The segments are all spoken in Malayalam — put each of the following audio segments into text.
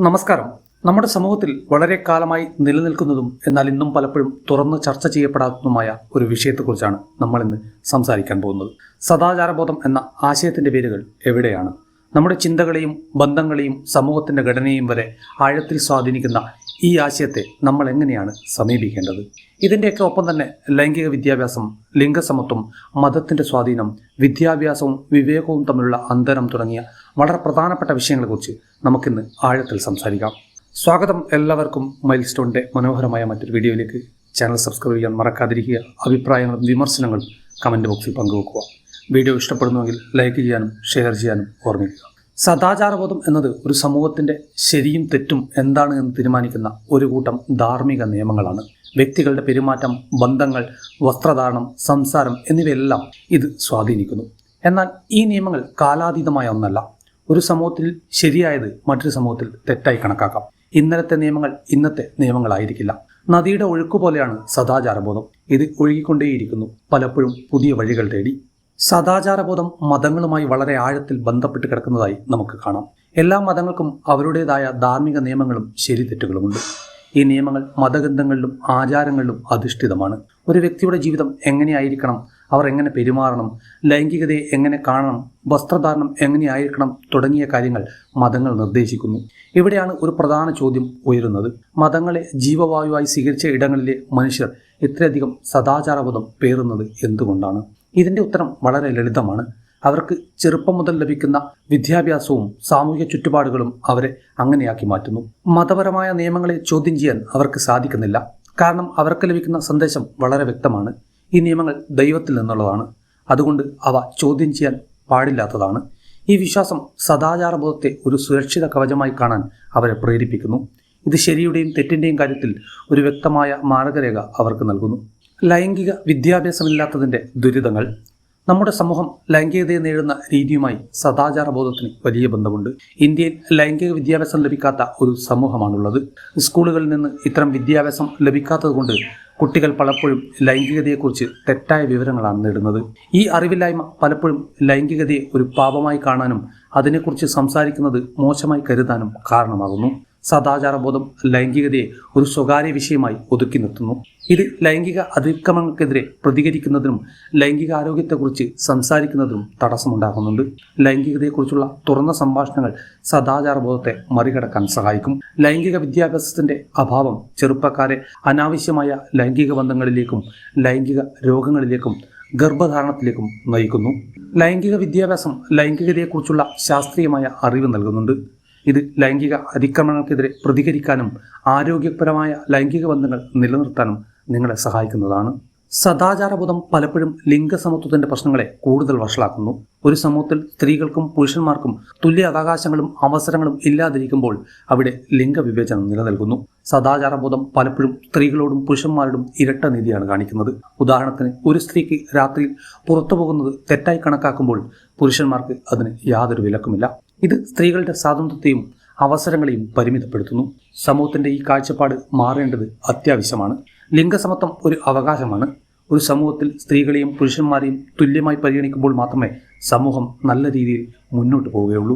നമസ്കാരം. നമ്മുടെ സമൂഹത്തിൽ വളരെ കാലമായി നിലനിൽക്കുന്നതും എന്നാൽ ഇന്നും പലപ്പോഴും തുറന്ന് ചർച്ച ചെയ്യപ്പെടാത്തതുമായ ഒരു വിഷയത്തെക്കുറിച്ചാണ് നമ്മൾ ഇന്ന് സംസാരിക്കാൻ പോകുന്നത്. സദാചാരബോധം എന്ന ആശയത്തിന്റെ വേരുകൾ എവിടെയാണ്? നമ്മുടെ ചിന്തകളെയും ബന്ധങ്ങളെയും സമൂഹത്തിന്റെ ഘടനയും വരെ ആഴത്തിൽ സ്വാധീനിക്കുന്ന ഈ ആശയത്തെ നമ്മൾ എങ്ങനെയാണ് സമീപിക്കേണ്ടത്? ഇതിൻ്റെയൊക്കെ ഒപ്പം തന്നെ ലൈംഗിക വിദ്യാഭ്യാസം, ലിംഗസമത്വം, മതത്തിന്റെ സ്വാധീനം, വിദ്യാഭ്യാസവും വിവേകവും തമ്മിലുള്ള അന്തരം തുടങ്ങിയ വളരെ പ്രധാനപ്പെട്ട വിഷയങ്ങളെക്കുറിച്ച് നമുക്കിന്ന് ആഴത്തിൽ സംസാരിക്കാം. സ്വാഗതം എല്ലാവർക്കും മൈൽ സ്റ്റോണിന്റെ മനോഹരമായ മറ്റൊരു വീഡിയോയിലേക്ക്. ചാനൽ സബ്സ്ക്രൈബ് ചെയ്യാൻ മറക്കാതിരിക്കുക. അഭിപ്രായങ്ങളും വിമർശനങ്ങളും കമന്റ് ബോക്സിൽ പങ്കുവെക്കുക. വീഡിയോ ഇഷ്ടപ്പെടുന്നുവെങ്കിൽ ലൈക്ക് ചെയ്യാനും ഷെയർ ചെയ്യാനും ഓർമ്മിക്കുക. സദാചാരബോധം എന്നത് ഒരു സമൂഹത്തിന്റെ ശരിയും തെറ്റും എന്താണ് എന്ന് തീരുമാനിക്കുന്ന ഒരു കൂട്ടം ധാർമ്മിക നിയമങ്ങളാണ്. വ്യക്തികളുടെ പെരുമാറ്റം, ബന്ധങ്ങൾ, വസ്ത്രധാരണം, സംസാരം എന്നിവയെല്ലാം ഇത് സ്വാധീനിക്കുന്നു. എന്നാൽ ഈ നിയമങ്ങൾ കാലാതീതമായ ഒന്നല്ല. ഒരു സമൂഹത്തിൽ ശരിയായത് മറ്റൊരു സമൂഹത്തിൽ തെറ്റായി കണക്കാക്കാം. ഇന്നലത്തെ നിയമങ്ങൾ ഇന്നത്തെ നിയമങ്ങളായിരിക്കില്ല. നദിയുടെ ഒഴുക്ക് പോലെയാണ് സദാചാരബോധം. ഇത് ഒഴുകിക്കൊണ്ടേയിരിക്കുന്നു, പലപ്പോഴും പുതിയ വഴികൾ തേടി. സദാചാരബോധം മതങ്ങളുമായി വളരെ ആഴത്തിൽ ബന്ധപ്പെട്ട് കിടക്കുന്നതായി നമുക്ക് കാണാം. എല്ലാ മതങ്ങൾക്കും അവരുടേതായ ധാർമ്മിക നിയമങ്ങളും ശരി തെറ്റുകളുമുണ്ട്. ഈ നിയമങ്ങൾ മതഗ്രന്ഥങ്ങളിലും ആചാരങ്ങളിലും അധിഷ്ഠിതമാണ്. ഒരു വ്യക്തിയുടെ ജീവിതം എങ്ങനെയായിരിക്കണം, അവർ എങ്ങനെ പെരുമാറണം, ലൈംഗികതയെ എങ്ങനെ കാണണം, വസ്ത്രധാരണം എങ്ങനെയായിരിക്കണം തുടങ്ങിയ കാര്യങ്ങൾ മതങ്ങൾ നിർദ്ദേശിക്കുന്നു. ഇവിടെയാണ് ഒരു പ്രധാന ചോദ്യം ഉയരുന്നത്. മതങ്ങളെ ജീവവായുവായി സ്വീകരിച്ച ഇടങ്ങളിലെ മനുഷ്യർ ഇത്രയധികം സദാചാരബോധം പേറുന്നത് എന്തുകൊണ്ടാണ്? ഇതിൻ്റെ ഉത്തരം വളരെ ലളിതമാണ്. അവർക്ക് ചെറുപ്പം മുതൽ ലഭിക്കുന്ന വിദ്യാഭ്യാസവും സാമൂഹിക ചുറ്റുപാടുകളും അവരെ അങ്ങനെയാക്കി മാറ്റുന്നു. മതപരമായ നിയമങ്ങളെ ചോദ്യം ചെയ്യാൻ അവർക്ക് സാധിക്കുന്നില്ല. കാരണം അവർക്ക് ലഭിക്കുന്ന സന്ദേശം വളരെ വ്യക്തമാണ്. ഈ നിയമങ്ങൾ ദൈവത്തിൽ നിന്നുള്ളതാണ്, അതുകൊണ്ട് അവ ചോദ്യം ചെയ്യാൻ പാടില്ലാത്തതാണ്. ഈ വിശ്വാസം സദാചാരബോധത്തെ ഒരു സുരക്ഷിത കവചമായി കാണാൻ അവരെ പ്രേരിപ്പിക്കുന്നു. ഇത് ശരിയുടെയും തെറ്റിൻ്റെയും കാര്യത്തിൽ ഒരു വ്യക്തമായ മാർഗരേഖ അവർക്ക് നൽകുന്നു. ലൈംഗിക വിദ്യാഭ്യാസമില്ലാത്തതിൻ്റെ ദുരിതങ്ങൾ. നമ്മുടെ സമൂഹം ലൈംഗികതയെ നേരിടുന്ന രീതിയുമായി സദാചാരബോധത്തിന് വലിയ ബന്ധമുണ്ട്. ഇന്ത്യയിൽ ലൈംഗിക വിദ്യാഭ്യാസം ലഭിക്കാത്ത ഒരു സമൂഹമാണുള്ളത്. സ്കൂളുകളിൽ നിന്ന് ഇത്തരം വിദ്യാഭ്യാസം ലഭിക്കാത്തത് കൊണ്ട് കുട്ടികൾ പലപ്പോഴും ലൈംഗികതയെക്കുറിച്ച് തെറ്റായ വിവരങ്ങളാണ് നേടുന്നത്. ഈ അറിവില്ലായ്മ പലപ്പോഴും ലൈംഗികതയെ ഒരു പാപമായി കാണാനും അതിനെക്കുറിച്ച് സംസാരിക്കുന്നത് മോശമായി കരുതാനും കാരണമാകുന്നു. സദാചാരബോധം ലൈംഗികതയെ ഒരു സ്വകാര്യ വിഷയമായി ഒതുക്കി നിർത്തുന്നു. ഇത് ലൈംഗിക അതിക്രമങ്ങൾക്കെതിരെ പ്രതികരിക്കുന്നതിനും ലൈംഗിക ആരോഗ്യത്തെക്കുറിച്ച് സംസാരിക്കുന്നതിനും തടസ്സമുണ്ടാക്കുന്നുണ്ട്. ലൈംഗികതയെക്കുറിച്ചുള്ള തുറന്ന സംഭാഷണങ്ങൾ സദാചാരബോധത്തെ മറികടക്കാൻ സഹായിക്കും. ലൈംഗിക വിദ്യാഭ്യാസത്തിന്റെ അഭാവം ചെറുപ്പക്കാരെ അനാവശ്യമായ ലൈംഗിക ബന്ധങ്ങളിലേക്കും ലൈംഗിക രോഗങ്ങളിലേക്കും ഗർഭധാരണത്തിലേക്കും നയിക്കുന്നു. ലൈംഗിക വിദ്യാഭ്യാസം ലൈംഗികതയെക്കുറിച്ചുള്ള ശാസ്ത്രീയമായ അറിവ് നൽകുന്നുണ്ട്. ഇത് ലൈംഗിക അതിക്രമങ്ങൾക്കെതിരെ പ്രതികരിക്കാനും ആരോഗ്യപരമായ ലൈംഗിക ബന്ധങ്ങൾ നിലനിർത്താനും നിങ്ങളെ സഹായിക്കുന്നതാണ്. സദാചാരബോധം പലപ്പോഴും ലിംഗസമത്വത്തിന്റെ പ്രശ്നങ്ങളെ കൂടുതൽ വഷളാക്കുന്നു. ഒരു സമൂഹത്തിൽ സ്ത്രീകൾക്കും പുരുഷന്മാർക്കും തുല്യ അവകാശങ്ങളും അവസരങ്ങളും ഇല്ലാതിരിക്കുമ്പോൾ അവിടെ ലിംഗവിവേചനം നിലനിൽക്കുന്നു. സദാചാരബോധം പലപ്പോഴും സ്ത്രീകളോടും പുരുഷന്മാരോടും ഇരട്ട നീതിയാണ് കാണിക്കുന്നത്. ഉദാഹരണത്തിന്, ഒരു സ്ത്രീക്ക് രാത്രിയിൽ പുറത്തു പോകുന്നത് തെറ്റായി കണക്കാക്കുമ്പോൾ പുരുഷന്മാർക്ക് അതിന് യാതൊരു വിലക്കുമില്ല. ഇത് സ്ത്രീകളുടെ സ്വാതന്ത്ര്യത്തെയും അവസരങ്ങളെയും പരിമിതപ്പെടുത്തുന്നു. സമൂഹത്തിന്റെ ഈ കാഴ്ചപ്പാട് മാറേണ്ടത് അത്യാവശ്യമാണ്. ലിംഗസമത്വം ഒരു അവകാശമാണ്. ഒരു സമൂഹത്തിൽ സ്ത്രീകളെയും പുരുഷന്മാരെയും തുല്യമായി പരിഗണിക്കുമ്പോൾ മാത്രമേ സമൂഹം നല്ല രീതിയിൽ മുന്നോട്ട് പോവുകയുള്ളൂ.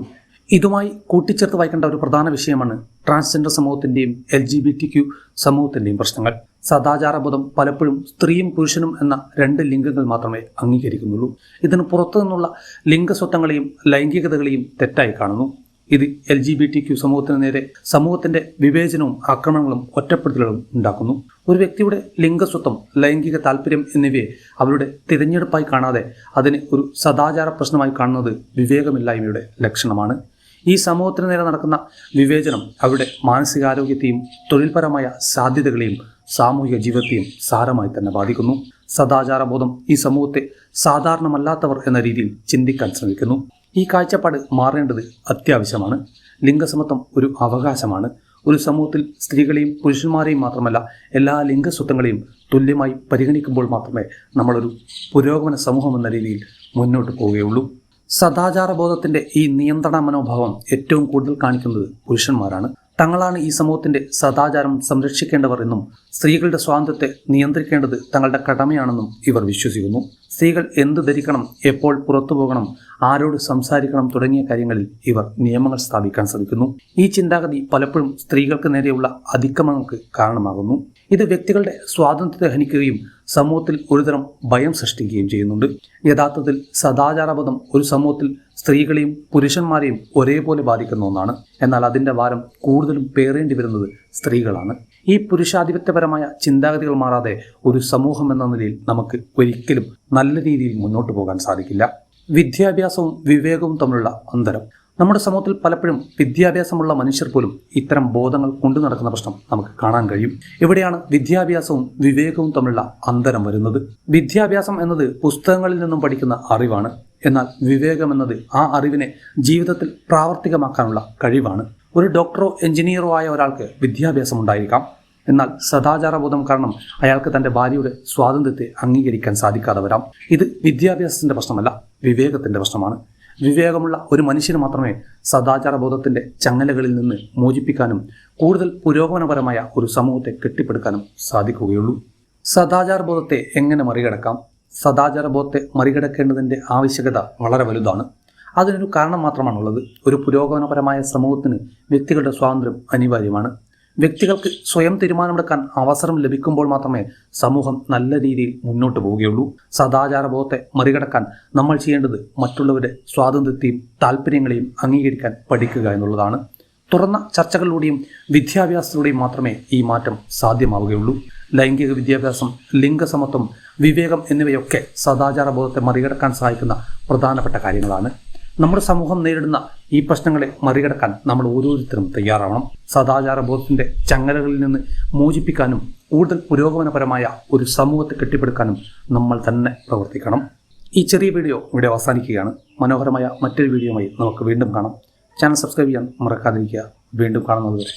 ഇതുമായി കൂട്ടിച്ചേർത്ത് വായിക്കേണ്ട ഒരു പ്രധാന വിഷയമാണ് ട്രാൻസ്ജെൻഡർ സമൂഹത്തിന്റെയും LGBTQ സമൂഹത്തിന്റെയും പ്രശ്നങ്ങൾ. സദാചാരബോധം പലപ്പോഴും സ്ത്രീയും പുരുഷനും എന്ന രണ്ട് ലിംഗങ്ങൾ മാത്രമേ അംഗീകരിക്കുന്നുള്ളൂ. ഇതിന് പുറത്തു നിന്നുള്ള ലിംഗസ്വത്വങ്ങളെയും ലൈംഗികതകളെയും തെറ്റായി കാണുന്നു. ഇത് LGBTQ സമൂഹത്തിന് നേരെ സമൂഹത്തിന്റെ വിവേചനവും ആക്രമണങ്ങളും ഒറ്റപ്പെടുത്തലുകളും ഉണ്ടാക്കുന്നു. ഒരു വ്യക്തിയുടെ ലിംഗസ്വത്വം, ലൈംഗിക താല്പര്യം എന്നിവയെ അവരുടെ തിരഞ്ഞെടുപ്പായി കാണാതെ അതിനെ ഒരു സദാചാര പ്രശ്നമായി കാണുന്നത് വിവേകമില്ലായ്മയുടെ ലക്ഷണമാണ്. ഈ സമൂഹത്തിന് നേരെ നടക്കുന്ന വിവേചനം അവരുടെ മാനസികാരോഗ്യത്തെയും തൊഴിൽപരമായ സാധ്യതകളെയും സാമൂഹിക ജീവിതത്തെയും സാരമായി തന്നെ ബാധിക്കുന്നു. സദാചാരബോധം ഈ സമൂഹത്തെ സാധാരണമല്ലാത്തവർ എന്ന രീതിയിൽ ചിന്തിക്കാൻ ശ്രമിക്കുന്നു. ഈ കാഴ്ചപ്പാട് മാറേണ്ടത് അത്യാവശ്യമാണ്. ലിംഗസമത്വം ഒരു അവകാശമാണ്. ഒരു സമൂഹത്തിൽ സ്ത്രീകളെയും പുരുഷന്മാരെയും മാത്രമല്ല എല്ലാ ലിംഗസ്വത്വങ്ങളെയും തുല്യമായി പരിഗണിക്കുമ്പോൾ മാത്രമേ നമ്മളൊരു പുരോഗമന സമൂഹം എന്ന രീതിയിൽ മുന്നോട്ട് പോവുകയുള്ളൂ. സദാചാരബോധത്തിന്റെ ഈ നിയന്ത്രണ മനോഭാവം ഏറ്റവും കൂടുതൽ കാണിക്കുന്നത് പുരുഷന്മാരാണ്. തങ്ങളാണ് ഈ സമൂഹത്തിന്റെ സദാചാരം സംരക്ഷിക്കേണ്ടവർ എന്നും സ്ത്രീകളുടെ സ്വാതന്ത്ര്യത്തെ നിയന്ത്രിക്കേണ്ടത് തങ്ങളുടെ കടമയാണെന്നും ഇവർ വിശ്വസിക്കുന്നു. സ്ത്രീകൾ എന്ത് ധരിക്കണം, എപ്പോൾ പുറത്തു പോകണം, ആരോട് സംസാരിക്കണം തുടങ്ങിയ കാര്യങ്ങളിൽ ഇവർ നിയമങ്ങൾ സ്ഥാപിക്കാൻ ശ്രമിക്കുന്നു. ഈ ചിന്താഗതി പലപ്പോഴും സ്ത്രീകൾക്ക് നേരെയുള്ള അതിക്രമങ്ങൾക്ക് കാരണമാകുന്നു. ഇത് വ്യക്തികളുടെ സ്വാതന്ത്ര്യത്തെ ഹനിക്കുകയും സമൂഹത്തിൽ ഒരുതരം ഭയം സൃഷ്ടിക്കുകയും ചെയ്യുന്നുണ്ട്. യഥാർത്ഥത്തിൽ സദാചാരബോധം ഒരു സമൂഹത്തിൽ സ്ത്രീകളെയും പുരുഷന്മാരെയും ഒരേപോലെ ബാധിക്കുന്ന ഒന്നാണ്. എന്നാൽ അതിൻ്റെ ഭാരം കൂടുതലും പേറേണ്ടി വരുന്നത് സ്ത്രീകളാണ്. ഈ പുരുഷാധിപത്യപരമായ ചിന്താഗതികൾ മാറാതെ ഒരു സമൂഹം എന്ന നിലയിൽ നമുക്ക് ഒരിക്കലും നല്ല രീതിയിൽ മുന്നോട്ട് പോകാൻ സാധിക്കില്ല. വിദ്യാഭ്യാസവും വിവേകവും തമ്മിലുള്ള അന്തരം. നമ്മുടെ സമൂഹത്തിൽ പലപ്പോഴും വിദ്യാഭ്യാസമുള്ള മനുഷ്യർ പോലും ഇത്തരം ബോധങ്ങൾ കൊണ്ടു നടക്കുന്ന പ്രശ്നം നമുക്ക് കാണാൻ കഴിയും. ഇവിടെയാണ് വിദ്യാഭ്യാസവും വിവേകവും തമ്മിലുള്ള അന്തരം വരുന്നത്. വിദ്യാഭ്യാസം എന്നത് പുസ്തകങ്ങളിൽ നിന്നും പഠിക്കുന്ന അറിവാണ്. എന്നാൽ വിവേകം എന്നത് ആ അറിവിനെ ജീവിതത്തിൽ പ്രാവർത്തികമാക്കാനുള്ള കഴിവാണ്. ഒരു ഡോക്ടറോ എഞ്ചിനീയറോ ആയ ഒരാൾക്ക് വിദ്യാഭ്യാസം ഉണ്ടായിരിക്കാം. എന്നാൽ സദാചാരബോധം കാരണം അയാൾക്ക് തൻ്റെ ഭാര്യയുടെ സ്വാതന്ത്ര്യത്തെ അംഗീകരിക്കാൻ സാധിക്കാതെ വരാം. ഇത് വിദ്യാഭ്യാസത്തിൻ്റെ പ്രശ്നമല്ല, വിവേകത്തിൻ്റെ പ്രശ്നമാണ്. വിവേകമുള്ള ഒരു മനുഷ്യന് മാത്രമേ സദാചാരബോധത്തിൻ്റെ ചങ്ങലകളിൽ നിന്ന് മോചിപ്പിക്കാനും കൂടുതൽ പുരോഗമനപരമായ ഒരു സമൂഹത്തെ കെട്ടിപ്പടുക്കാനും സാധിക്കുകയുള്ളൂ. സദാചാരബോധത്തെ എങ്ങനെ മറികടക്കാം? സദാചാരബോധത്തെ മറികടക്കേണ്ടതിൻ്റെ ആവശ്യകത വളരെ വലുതാണ്. അതിനൊരു കാരണം മാത്രമാണുള്ളത്. ഒരു പുരോഗമനപരമായ സമൂഹത്തിന് വ്യക്തികളുടെ സ്വാതന്ത്ര്യം അനിവാര്യമാണ്. വ്യക്തികൾക്ക് സ്വയം തീരുമാനമെടുക്കാൻ അവസരം ലഭിക്കുമ്പോൾ മാത്രമേ സമൂഹം നല്ല രീതിയിൽ മുന്നോട്ട് പോവുകയുള്ളൂ. സദാചാരബോധത്തെ മറികടക്കാൻ നമ്മൾ ചെയ്യേണ്ടത് മറ്റുള്ളവരുടെ സ്വാതന്ത്ര്യത്തെയും താല്പര്യങ്ങളെയും അംഗീകരിക്കാൻ പഠിക്കുക എന്നുള്ളതാണ്. തുറന്ന ചർച്ചകളിലൂടെയും വിദ്യാഭ്യാസത്തിലൂടെയും മാത്രമേ ഈ മാറ്റം സാധ്യമാവുകയുള്ളൂ. ലൈംഗിക വിദ്യാഭ്യാസം, ലിംഗസമത്വം, വിവേകം എന്നിവയൊക്കെ സദാചാരബോധത്തെ മറികടക്കാൻ സഹായിക്കുന്ന പ്രധാനപ്പെട്ട കാര്യങ്ങളാണ്. നമ്മുടെ സമൂഹം നേരിടുന്ന ഈ പ്രശ്നങ്ങളെ മറികടക്കാൻ നമ്മൾ ഓരോരുത്തരും തയ്യാറാവണം. സദാചാരബോധത്തിന്റെ ചങ്ങലകളിൽ നിന്ന് മോചിപ്പിക്കാനും കൂടുതൽ പുരോഗമനപരമായ ഒരു സമൂഹത്തെ കെട്ടിപ്പടുക്കാനും നമ്മൾ തന്നെ പ്രവർത്തിക്കണം. ഈ ചെറിയ വീഡിയോ ഇവിടെ അവസാനിക്കുകയാണ്. മനോഹരമായ മറ്റൊരു വീഡിയോയുമായി നമുക്ക് വീണ്ടും കാണാം. ചാനൽ സബ്സ്ക്രൈബ് ചെയ്യാൻ മറക്കാതിരിക്കുക. വീണ്ടും കാണുന്നതുവരെ